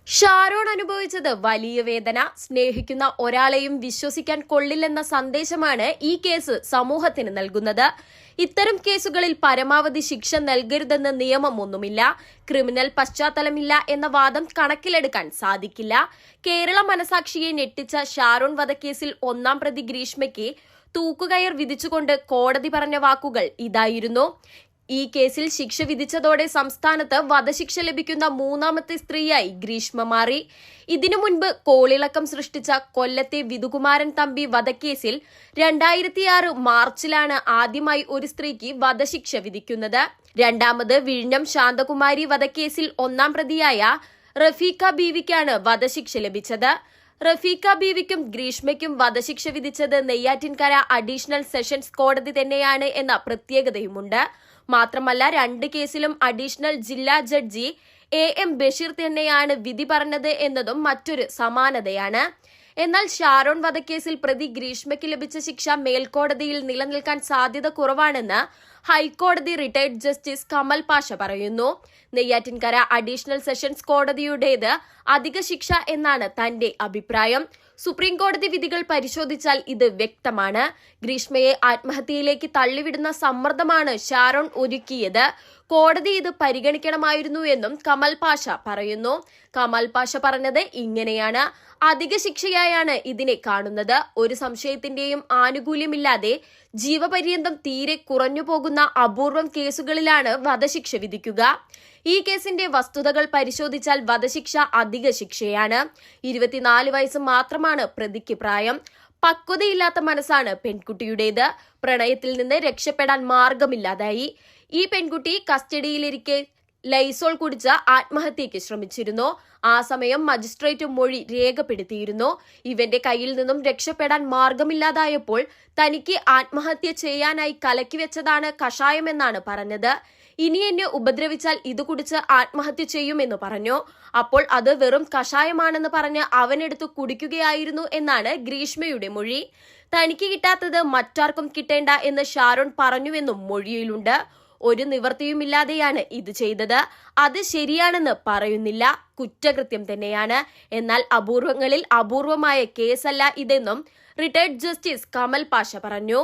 ഷാരോൺ അനുഭവിച്ചത് വലിയ വേദന. സ്നേഹിക്കുന്ന ഒരാളെയും വിശ്വസിക്കാൻ കൊള്ളില്ലെന്ന സന്ദേശമാണ് ഈ കേസ് സമൂഹത്തിന് നൽകുന്നത്. ഇത്തരം കേസുകളിൽ പരമാവധി ശിക്ഷ നൽകരുതെന്ന് നിയമമൊന്നുമില്ല. ക്രിമിനൽ പശ്ചാത്തലമില്ല എന്ന വാദം കണക്കിലെടുക്കാൻ സാധിക്കില്ല. കേരള മനസാക്ഷിയെ ഞെട്ടിച്ച ഷാരോൺ വധക്കേസിൽ ഒന്നാം പ്രതി ഗ്രീഷ്മയ്ക്ക് തൂക്കുകയർ വിധിച്ചുകൊണ്ട് കോടതി പറഞ്ഞ വാക്കുകൾ ഇതായിരുന്നു. ഈ കേസിൽ ശിക്ഷ വിധിച്ചതോടെ സംസ്ഥാനത്ത് വധശിക്ഷ ലഭിക്കുന്ന മൂന്നാമത്തെ സ്ത്രീയായി ഗ്രീഷ്മ മാറി. ഇതിനു മുൻപ് കോളിളക്കം സൃഷ്ടിച്ച കൊല്ലത്തെ വിധുകുമാരൻ തമ്പി വധക്കേസിൽ 2006 മാർച്ചിലാണ് ആദ്യമായി ഒരു സ്ത്രീക്ക് വധശിക്ഷ വിധിക്കുന്നത്. രണ്ടാമത് വിഴിഞ്ഞം ശാന്തകുമാരി വധക്കേസിൽ ഒന്നാം പ്രതിയായ റഫീഖ ബീവിക്കാണ് വധശിക്ഷ ലഭിച്ചത്. റഫീഖ ബീവിക്കും ഗ്രീഷ്മയ്ക്കും വധശിക്ഷ വിധിച്ചത് നെയ്യാറ്റിൻകര അഡീഷണൽ സെഷൻസ് കോടതി തന്നെയാണ് എന്ന പ്രത്യേകതയുമുണ്ട്. മാത്രമല്ല, രണ്ട് കേസിലും അഡീഷണൽ ജില്ലാ ജഡ്ജി AM ബഷീർ തന്നെയാണ് വിധി പറഞ്ഞത് എന്നതും മറ്റൊരു സമാനതയാണ്. എന്നാൽ ഷാരോൺ വധക്കേസിൽ പ്രതി ഗ്രീഷ്മയ്ക്ക് ലഭിച്ച ശിക്ഷ മേൽക്കോടതിയിൽ നിലനിൽക്കാൻ സാധ്യത കുറവാണെന്ന് ഹൈക്കോടതി റിട്ടയർഡ് ജസ്റ്റിസ് കമൽ പാഷ പറയുന്നു. നെയ്യാറ്റിൻകര അഡീഷണൽ സെഷൻസ് കോടതിയുടേത് അധിക ശിക്ഷ എന്നാണ് തന്റെ അഭിപ്രായം. സുപ്രീം കോടതി വിധികൾ പരിശോധിച്ചാൽ ഇത് വ്യക്തമാണ്. ഗ്രീഷ്മയെ ആത്മഹത്യയിലേക്ക് തള്ളിവിടുന്ന സമ്മർദ്ദമാണ് ഷാരോൺ ഒരുക്കിയത്. കോടതി ഇത് പരിഗണിക്കണമായിരുന്നു എന്നും കമൽ പാഷ പറയുന്നു. കമൽ പാഷ പറഞ്ഞത് ഇങ്ങനെയാണ്: അധിക ശിക്ഷയായാണ് ഇതിനെ കാണുന്നത്. ഒരു സംശയത്തിന്റെയും ആനുകൂല്യമില്ലാതെ ജീവപര്യന്തം തീരെ കുറഞ്ഞു പോകുന്ന അപൂർവം കേസുകളിലാണ് വധശിക്ഷ വിധിക്കുക. ഈ കേസിന്റെ വസ്തുതകൾ പരിശോധിച്ചാൽ വധശിക്ഷ അധിക ശിക്ഷയാണ്. 24 വയസ്സ് മാത്രമാണ് പ്രതിക്ക് പ്രായം. പക്വതയില്ലാത്ത മനസ്സാണ് പെൺകുട്ടിയുടേത്. പ്രണയത്തിൽ നിന്ന് രക്ഷപ്പെടാൻ മാർഗമില്ലാതായി. ഈ പെൺകുട്ടി കസ്റ്റഡിയിലിരിക്കെ ലൈസോൾ കുടിച്ച് ആത്മഹത്യയ്ക്ക് ശ്രമിച്ചിരുന്നു. ആ സമയം മജിസ്ട്രേറ്റ് മൊഴി രേഖപ്പെടുത്തിയിരുന്നു. ഇവന്റെ കയ്യിൽ നിന്നും രക്ഷപ്പെടാൻ മാർഗമില്ലാതായപ്പോൾ തനിക്ക് ആത്മഹത്യ ചെയ്യാനായി കലക്കി വെച്ചതാണ് കഷായമെന്നാണ് പറഞ്ഞത്. ഇനി എന്നെ ഉപദ്രവിച്ചാൽ ഇത് കുടിച്ച് ആത്മഹത്യ ചെയ്യുമെന്ന് പറഞ്ഞു. അപ്പോൾ അത് വെറും കഷായമാണെന്ന് പറഞ്ഞ് അവനെടുത്ത് കുടിക്കുകയായിരുന്നു എന്നാണ് ഗ്രീഷ്മയുടെ മൊഴി. തനിക്ക് കിട്ടാത്തത് മറ്റാർക്കും കിട്ടേണ്ട എന്ന് ഷാരോൺ പറഞ്ഞുവെന്നും മൊഴിയിലുണ്ട്. ഒരു നിവൃത്തിയുമില്ലാതെയാണ് ഇത് ചെയ്തത്. അത് ശരിയാണെന്ന് പറയുന്നില്ല, കുറ്റകൃത്യം തന്നെയാണ്. എന്നാൽ അപൂർവങ്ങളിൽ അപൂർവമായ കേസല്ല ഇതെന്നും റിട്ടയർഡ് ജസ്റ്റിസ് കമൽ പാഷ പറഞ്ഞു.